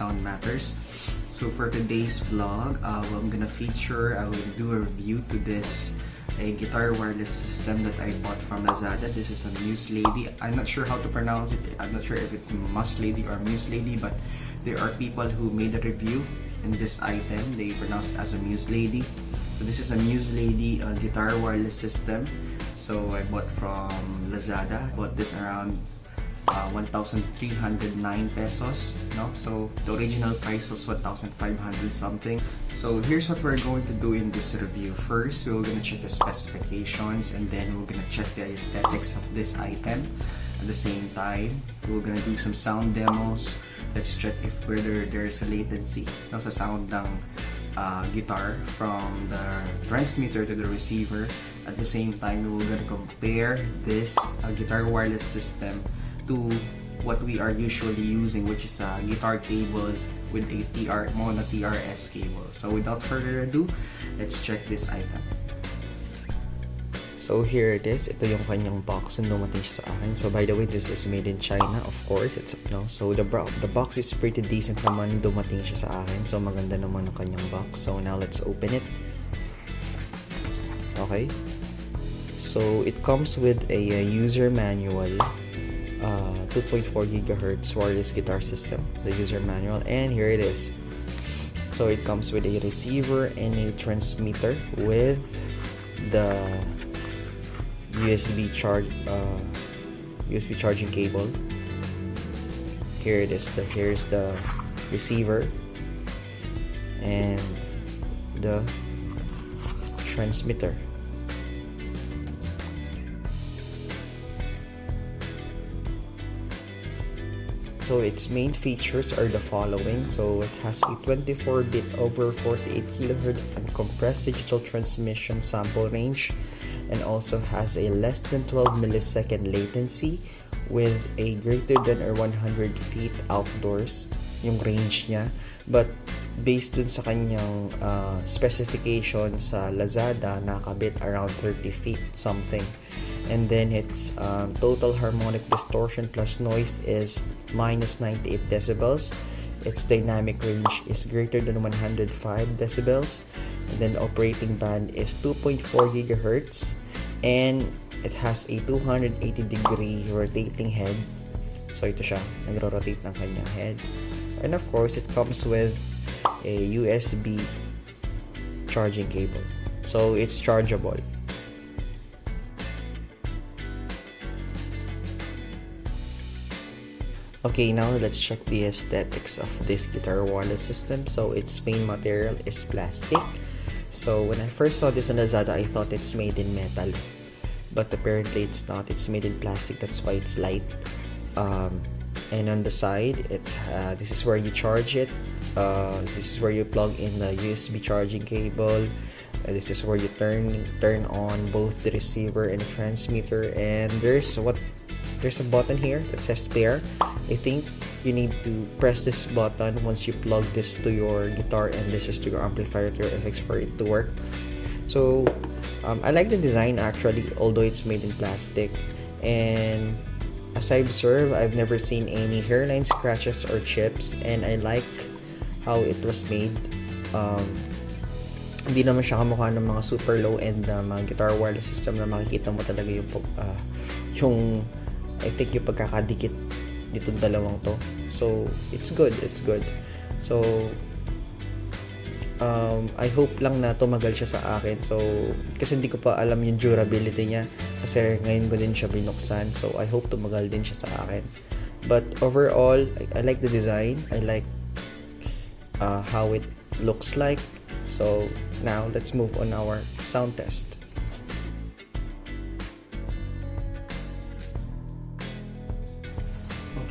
sound matters. So for today's vlog, I will do a review to this a guitar wireless system that I bought from Lazada. This is a MUSLADY. I'm not sure how to pronounce it. I'm not sure if it's MUSLADY or MUSLADY, but there are people who made a review in this item. They pronounce it as a MUSLADY. So this is a MUSLADY guitar wireless system. So I bought from Lazada. I bought this around 1,309 pesos, no? So the original price was 1,500 something. So here's what we're going to do in this review. First, we're gonna check the specifications, and then we're gonna check the aesthetics of this item. At the same time, we're gonna do some sound demos. Let's check if whether there's a latency, no, sa sound ng guitar from the transmitter to the receiver. At the same time, we're gonna compare this guitar wireless system to what we are usually using, which is a guitar cable with a mono TRS cable. So without further ado, let's check this item. So here it is. Ito yung kanyang box na dumating siya sa akin. So by the way, this is made in China, of course. It's so the box is pretty decent naman dumating siya sa akin. So maganda naman ang kanyang box. So now let's open it. Okay. So it comes with a user manual. 2.4 gigahertz wireless guitar system, the user manual, and here it is. So it comes with a receiver and a transmitter with the USB charging cable. Here it is. Here's the receiver and the transmitter. So its main features are the following. So it has a 24-bit over 48 kHz uncompressed digital transmission sample range, and also has a less than 12 millisecond latency with a greater than or 100 feet outdoors yung range niya. But based dun sa kanyang specification sa Lazada, nakabit around 30 feet something. And then its total harmonic distortion plus noise is minus 98 decibels. Its dynamic range is greater than 105 decibels. And then operating band is 2.4 gigahertz. And it has a 280 degree rotating head. So ito siya, nagro-rotate ng kanyang head. And of course, it comes with a USB charging cable. So it's chargeable. Okay, now let's check the aesthetics of this guitar wireless system. So its main material is plastic. So when I first saw this on Lazada, I thought it's made in metal, but apparently it's not. It's made in plastic. That's why it's light. And on the side, this is where you charge it. This is where you plug in the USB charging cable. This is where you turn on both the receiver and the transmitter. And there's a button here that says pair. I think you need to press this button once you plug this to your guitar and this is to your amplifier, to your effects, for it to work. So I like the design actually, although it's made in plastic. And as I observe, I've never seen any hairline scratches or chips, and I like how it was made. Hindi naman siya kamukha ng mga super low-end na mga guitar wireless system na makikita mo talaga yung I think yung pagkakadikit ditong dalawang to. So it's good. So I hope lang na tumagal siya sa akin. So kasi hindi ko pa alam yung durability niya, kasi ngayon ko din siya binuksan. So I hope tumagal din siya sa akin. But overall, I like the design. I like how it looks like. So now let's move on our sound test.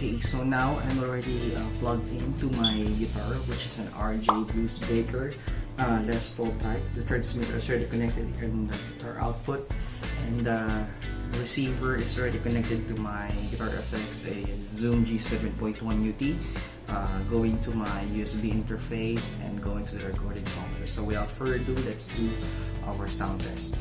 Okay, so now I'm already plugged into my guitar, which is an RJ Blues Baker Les Paul type. The transmitter is already connected in the guitar output, and the receiver is already connected to my guitar effects, a Zoom G7.1 UT, going to my USB interface and going to the recording software. So without further ado, let's do our sound test.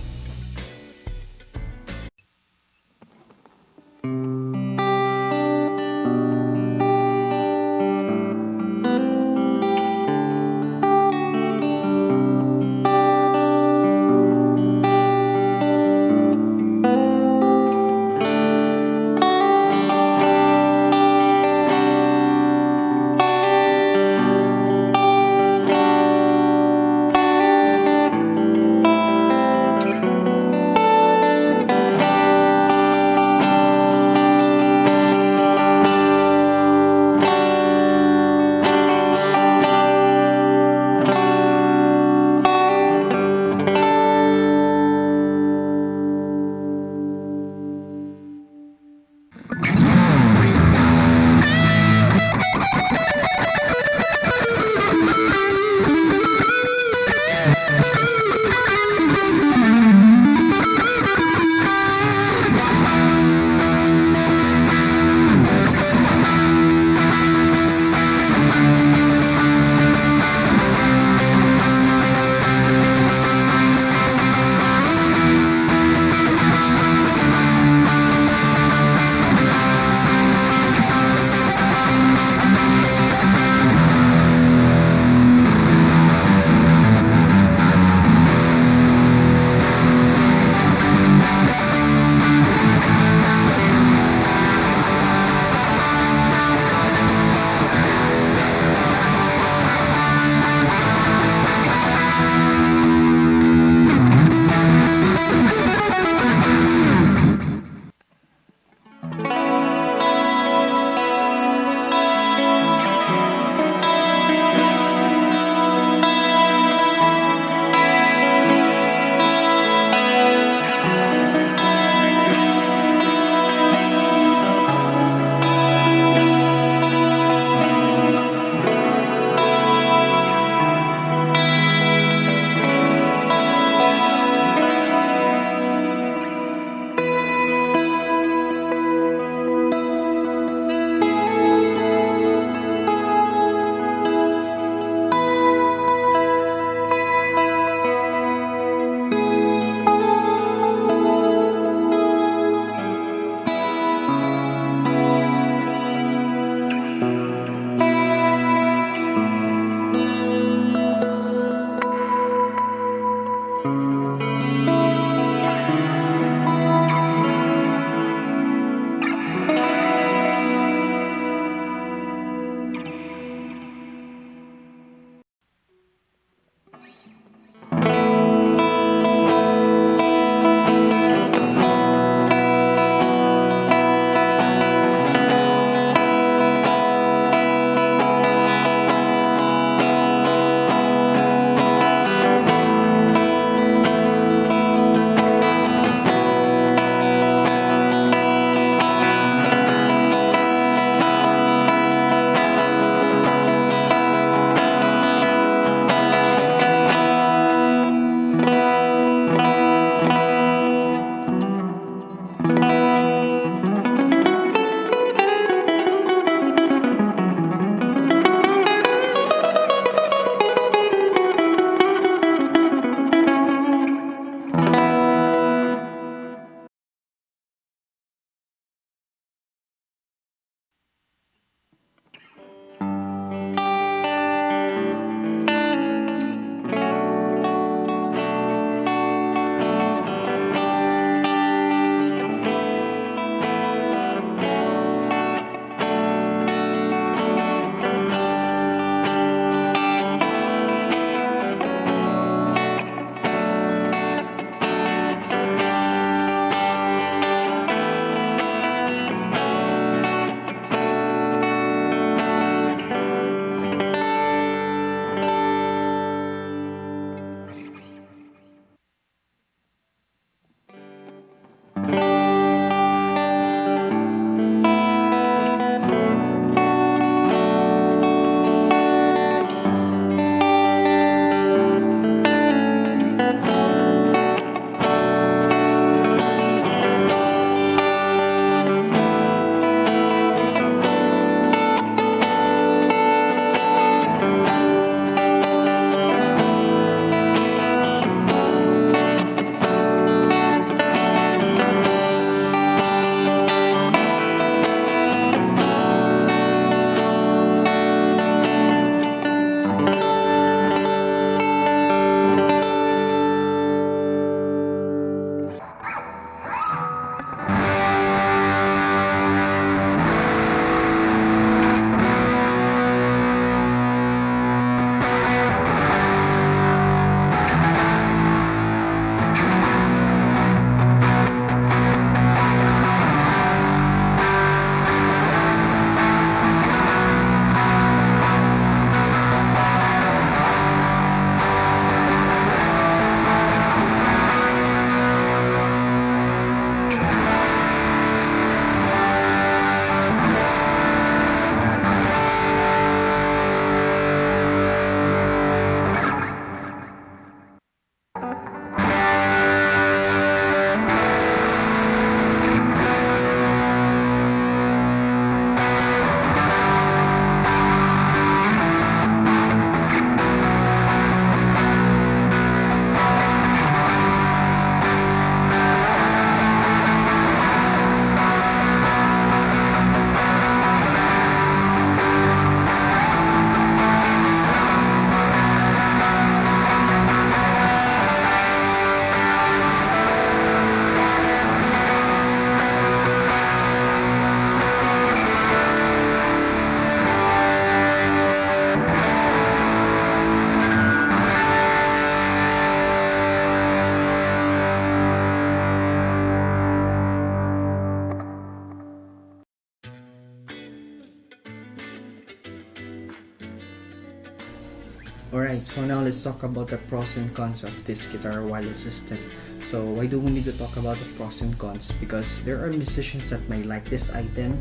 Alright, so now let's talk about the pros and cons of this guitar wireless system. So why do we need to talk about the pros and cons? Because there are musicians that may like this item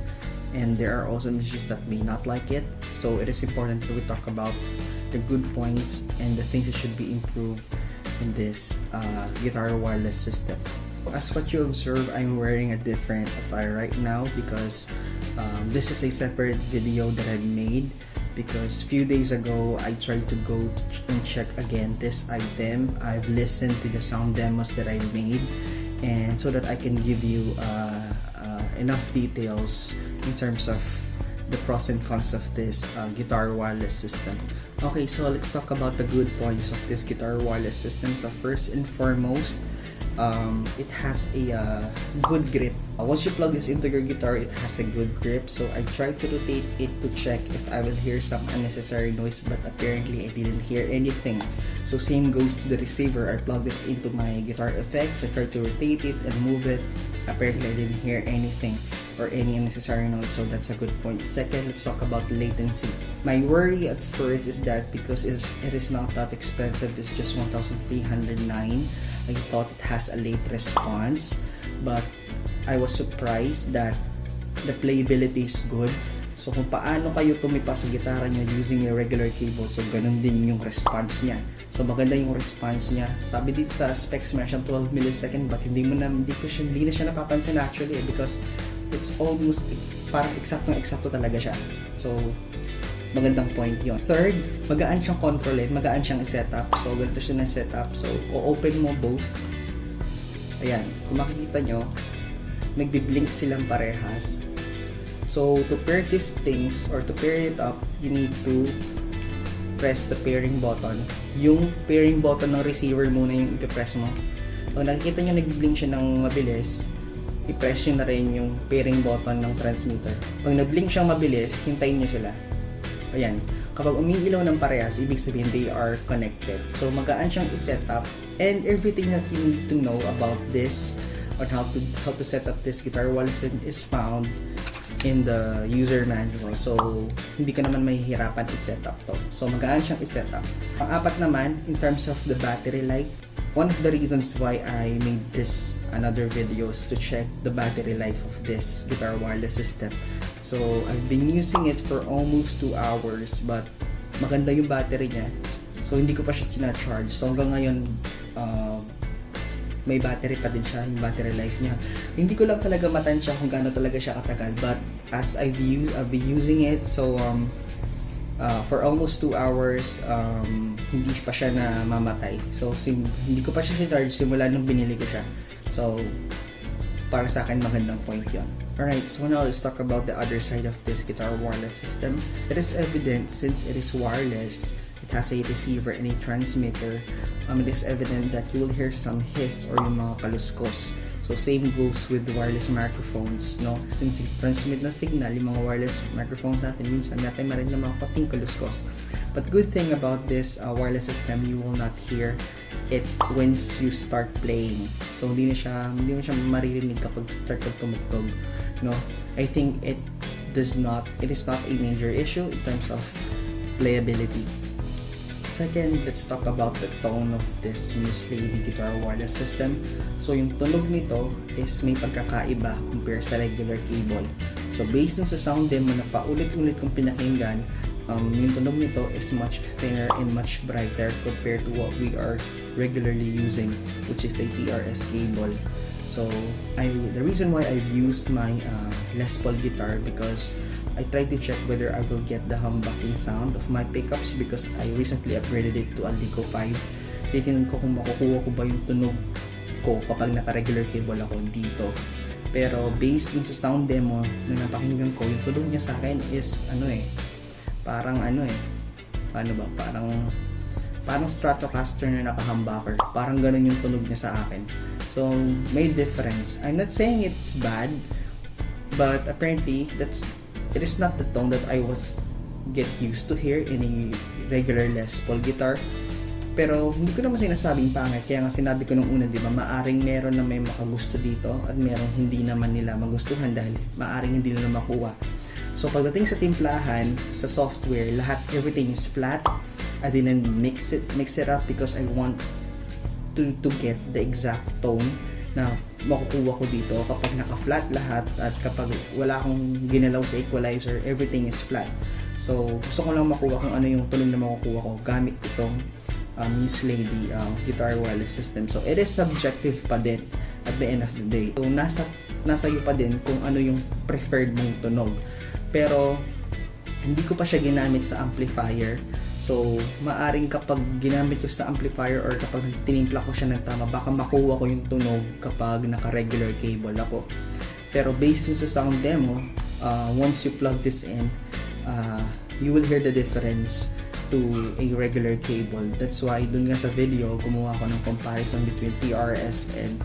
and there are also musicians that may not like it. So it is important that we talk about the good points and the things that should be improved in this guitar wireless system. As what you observe, I'm wearing a different attire right now because this is a separate video that I made, because few days ago I tried to go and check again this item. I've listened to the sound demos that I made, and so that I can give you enough details in terms of the pros and cons of this guitar wireless system. Okay, so let's talk about the good points of this guitar wireless system. So first and foremost, it has a good grip. Once you plug this into your guitar, it has a good grip. So I tried to rotate it to check if I will hear some unnecessary noise, but apparently I didn't hear anything. So same goes to the receiver. I plugged this into my guitar effects. I tried to rotate it and move it. Apparently I didn't hear anything or any unnecessary noise, so that's a good point. Second, let's talk about latency. My worry at first is that because it is not that expensive, it's just 1,309. I thought it has a late response, but I was surprised that the playability is good. So kung paano kayo tumipa sa gitara nyo using a regular cable, so ganun din yung response niya. So maganda yung response niya. Sabi dito sa specs, meron siyang 12 millisecond, but hindi na siya napapansin actually, because it's almost parang eksakto talaga siya. So magandang point yun. Third, magaan siyang controlin, magaan siyang i-setup. So ganito siya na setup. So o-open mo both. Ayan, kung makikita nyo, nagbi-blink silang parehas. So to pair these things or to pair it up, you need to press the pairing button. Yung pairing button ng receiver muna yung ipipress mo. Pag nakikita nyo nag-blink siya ng mabilis, i-press nyo na rin yung pairing button ng transmitter. Pag nag-blink siyang mabilis, hintayin nyo sila. Ayan, kapag umiilaw ng parehas, ibig sabihin they are connected. So magaan siyang i-set up, and everything that you need to know about this on how to set up this guitar wireless is found in the user manual. So hindi ka naman mahihirapan i-set up to. So magaan siyang i-set up. Pang-apat naman, in terms of the battery life, one of the reasons why I made this another videos to check the battery life of this guitar wireless system. So I've been using it for almost 2 hours, but maganda yung battery niya. So hindi ko pa siya kina-charge. So hanggang ngayon may battery pa din siya, yung battery life niya. Hindi ko lang talaga matansya kung gaano talaga siya katagal, but as I've been using it, so for almost 2 hours, hindi pa siya na mamatay. So hindi ko pa siya charge simula nung binili ko siya. So para sa akin magandang point yun. Alright, so now let's talk about the other side of this guitar wireless system. It is evident, since it is wireless, it has a receiver and a transmitter, it is evident that you will hear some hiss or yung mga kaluskos. So same goes with the wireless microphones, no? Since transmit na signal, yung mga wireless microphones natin, minsan natin marinig na mga pating kaluskos. But good thing about this wireless system, you will not hear it once you start playing. So hindi mo siya maririnig kapag start ka tumugtog, no? I think it is not a major issue in terms of playability. Second, let's talk about the tone of this MUSLADY Guitar wireless system. So yung tunog nito is may pagkakaiba compare sa regular cable. So based on sa sound demo na paulit-ulit kong pinakinggan, yung tunog nito is much thinner and much brighter compared to what we are regularly using, which is a TRS cable. So the reason why I've used my Les Paul guitar, because I tried to check whether I will get the humbucking sound of my pickups, because I recently upgraded it to a Lico 5. Titingnan ko kung makukuha ko ba yung tunog ko kapag naka-regular cable ako dito. Pero based dun sa sound demo na napakinggan ko, yung tunog niya sa akin is parang Stratocaster na naka-humbucker. Parang ganun yung tunog niya sa akin. So may difference. I'm not saying it's bad, but apparently it is not the tone that I was get used to hear in a regular Les Paul guitar. Pero hindi ko naman sinasabing pangit, kaya nga sinabi ko nung una, di ba, maaring meron na may makagusto dito at merong hindi naman nila magustuhan dahil maaring hindi nila makuha. So pagdating sa timplahan, sa software, everything is flat. I didn't mix it up because I want to get the exact tone na makukuha ko dito kapag naka-flat lahat at kapag wala akong ginalaw sa equalizer, everything is flat. So gusto ko lang makuha kung ano yung tunog na makukuha ko gamit itong MUSLADY Guitar Wireless System. So it is subjective pa din at the end of the day. So nasa iyo pa din kung ano yung preferred mong tunog. Pero hindi ko pa siya ginamit sa amplifier. So, maaring kapag ginamit ko sa amplifier or kapag tinimpla ko siya ng tama, baka makuha ko yung tunog kapag naka-regular cable ako. Pero based sa sound demo, once you plug this in, you will hear the difference to a regular cable. That's why dun nga sa video, gumawa ko ng comparison between TRS and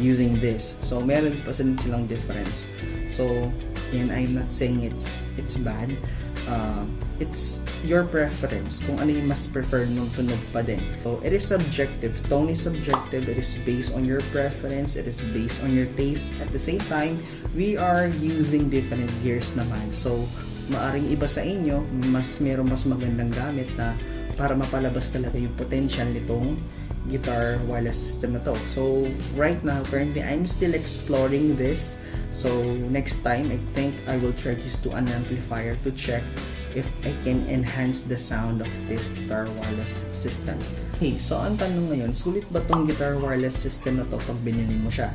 using this. So, meron pa silang difference. So, and I'm not saying it's bad. It's your preference kung ano yung mas preferred mong tunog pa din. So, it is subjective. Tone is subjective. It is based on your preference. It is based on your taste. At the same time, we are using different gears naman. So, maaring iba sa inyo, merong mas magandang gamit na para mapalabas talaga yung potential nitong guitar wireless system na to. So, right now, currently, I'm still exploring this. So, next time, I think I will try this to an amplifier to check if I can enhance the sound of this guitar wireless system. Okay, so ang tanong ngayon, sulit ba tong guitar wireless system na to pag binili mo siya?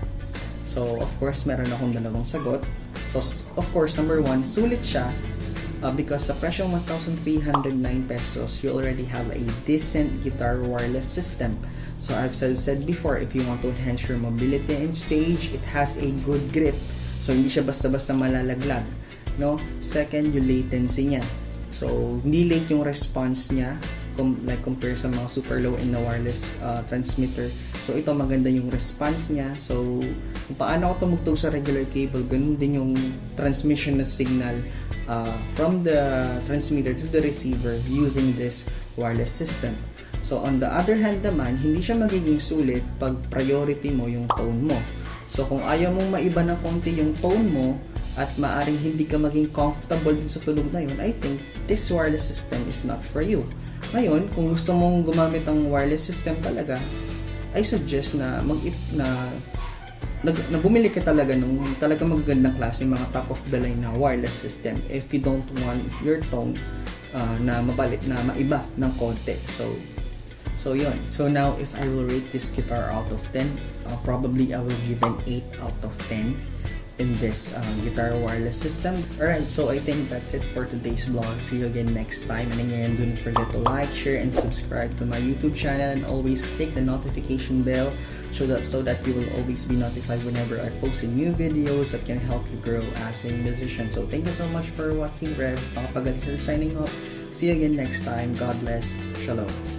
So, of course, meron akong dalawang sagot. So, of course, number one, sulit siya because sa presyong 1,309 pesos, you already have a decent guitar wireless system. So, I've said before, if you want to enhance your mobility and stage, it has a good grip. So, hindi siya basta-basta malalaglag. No? Second, yung latency niya. So, hindi late yung response niya compare sa mga super low end na wireless transmitter. So, ito maganda yung response niya. So, kung paano ako tumugtog sa regular cable, ganun din yung transmission na signal from the transmitter to the receiver using this wireless system. So, on the other hand naman, hindi siya magiging sulit pag priority mo yung tone mo. So, kung ayaw mong maiba na konti yung tone mo at maaring hindi ka maging comfortable din sa tunog na yun, I think this wireless system is not for you. Ngayon, kung gusto mong gumamit ng wireless system talaga, I suggest na bumili ka talaga nung talaga magagandang klase, mga top of the line na wireless system if you don't want your tone na mabalit na maiba ng konti. So yun. So now if I will rate this guitar out of 10, probably I will give an 8 out of 10 in this guitar wireless system. Alright, so I think that's it for today's vlog. See you again next time. And again, don't forget to like, share, and subscribe to my YouTube channel, and always click the notification bell so that you will always be notified whenever I post new videos that can help you grow as a musician. So thank you so much for watching. Rev Papagal here signing off. See you again next time. God bless. Shalom.